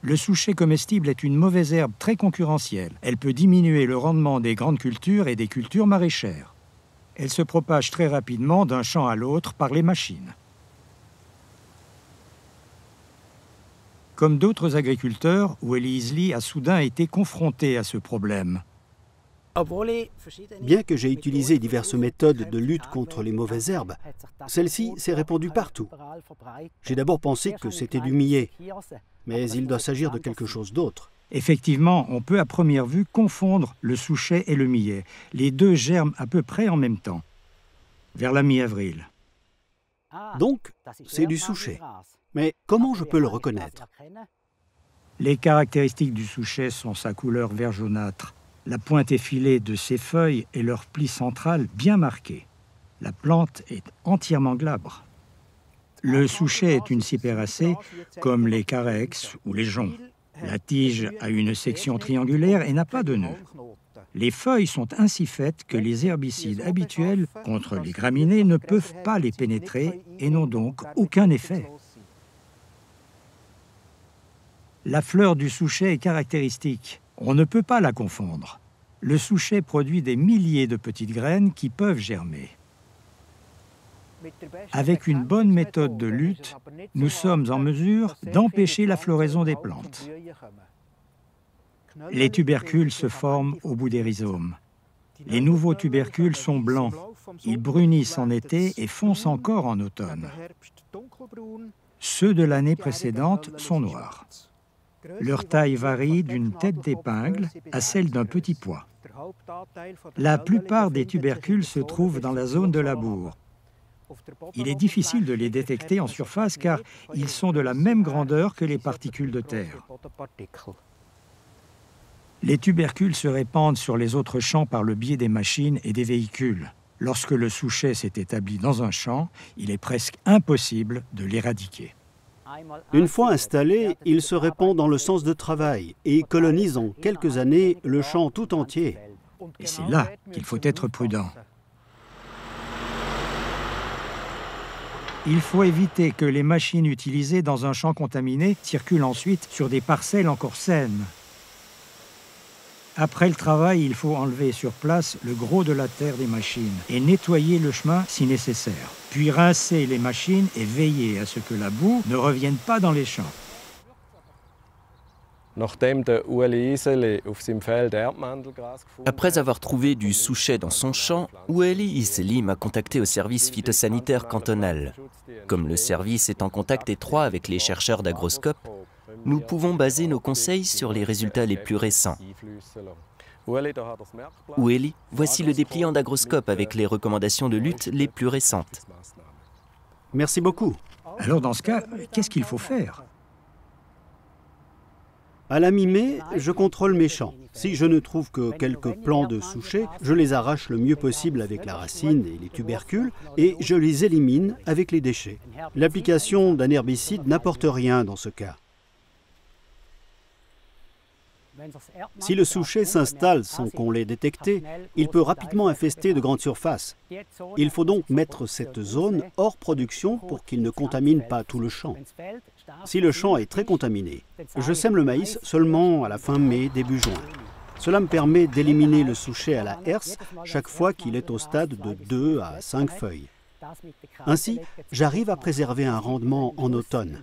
Le souchet comestible est une mauvaise herbe très concurrentielle. Elle peut diminuer le rendement des grandes cultures et des cultures maraîchères. Elle se propage très rapidement d'un champ à l'autre par les machines. Comme d'autres agriculteurs, Ueli Isli a soudain été confronté à ce problème. Bien que j'ai utilisé diverses méthodes de lutte contre les mauvaises herbes, celle-ci s'est répandue partout. J'ai d'abord pensé que c'était du millet, mais il doit s'agir de quelque chose d'autre. Effectivement, on peut à première vue confondre le souchet et le millet. Les deux germent à peu près en même temps, vers la mi-avril. Donc, c'est du souchet. Mais comment je peux le reconnaître? Les caractéristiques du souchet sont sa couleur vert jaunâtre, la pointe effilée de ses feuilles et leur pli central bien marqué. La plante est entièrement glabre. Le souchet est une cypéracée, comme les carex ou les joncs. La tige a une section triangulaire et n'a pas de nœud. Les feuilles sont ainsi faites que les herbicides habituels contre les graminées ne peuvent pas les pénétrer et n'ont donc aucun effet. La fleur du souchet est caractéristique. On ne peut pas la confondre. Le souchet produit des milliers de petites graines qui peuvent germer. Avec une bonne méthode de lutte, nous sommes en mesure d'empêcher la floraison des plantes. Les tubercules se forment au bout des rhizomes. Les nouveaux tubercules sont blancs. Ils brunissent en été et foncent encore en automne. Ceux de l'année précédente sont noirs. Leur taille varie d'une tête d'épingle à celle d'un petit pois. La plupart des tubercules se trouvent dans la zone de labour. Il est difficile de les détecter en surface car ils sont de la même grandeur que les particules de terre. Les tubercules se répandent sur les autres champs par le biais des machines et des véhicules. Lorsque le souchet s'est établi dans un champ, il est presque impossible de l'éradiquer. Une fois installé, il se répand dans le sens de travail et colonise en quelques années le champ tout entier. Et c'est là qu'il faut être prudent. Il faut éviter que les machines utilisées dans un champ contaminé circulent ensuite sur des parcelles encore saines. Après le travail, il faut enlever sur place le gros de la terre des machines et nettoyer le chemin si nécessaire. Puis rincer les machines et veiller à ce que la boue ne revienne pas dans les champs. Après avoir trouvé du souchet dans son champ, Ueli Isli m'a contacté au service phytosanitaire cantonal. Comme le service est en contact étroit avec les chercheurs d'Agroscope, nous pouvons baser nos conseils sur les résultats les plus récents. Ueli, voici le dépliant d'Agroscope avec les recommandations de lutte les plus récentes. Merci beaucoup. Alors dans ce cas, qu'est-ce qu'il faut faire ? À la mi-mai, je contrôle mes champs. Si je ne trouve que quelques plants de souchet, je les arrache le mieux possible avec la racine et les tubercules et je les élimine avec les déchets. L'application d'un herbicide n'apporte rien dans ce cas. Si le souchet s'installe sans qu'on l'ait détecté, il peut rapidement infester de grandes surfaces. Il faut donc mettre cette zone hors production pour qu'il ne contamine pas tout le champ. Si le champ est très contaminé, je sème le maïs seulement à la fin mai, début juin. Cela me permet d'éliminer le souchet à la herse chaque fois qu'il est au stade de 2 à 5 feuilles. Ainsi, j'arrive à préserver un rendement en automne.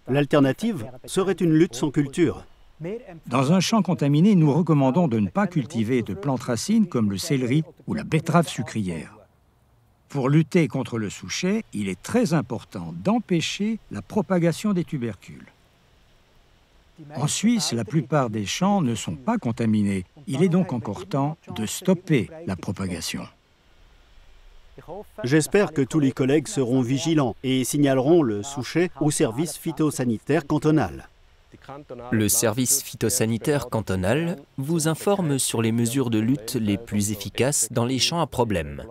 L'alternative serait une lutte sans culture. Dans un champ contaminé, nous recommandons de ne pas cultiver de plantes racines comme le céleri ou la betterave sucrière. Pour lutter contre le souchet, il est très important d'empêcher la propagation des tubercules. En Suisse, la plupart des champs ne sont pas contaminés. Il est donc encore temps de stopper la propagation. J'espère que tous les collègues seront vigilants et signaleront le souchet au service phytosanitaire cantonal. Le service phytosanitaire cantonal vous informe sur les mesures de lutte les plus efficaces dans les champs à problème.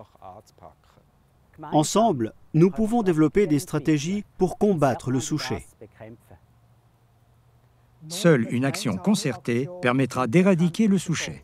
Ensemble, nous pouvons développer des stratégies pour combattre le souchet. Seule une action concertée permettra d'éradiquer le souchet.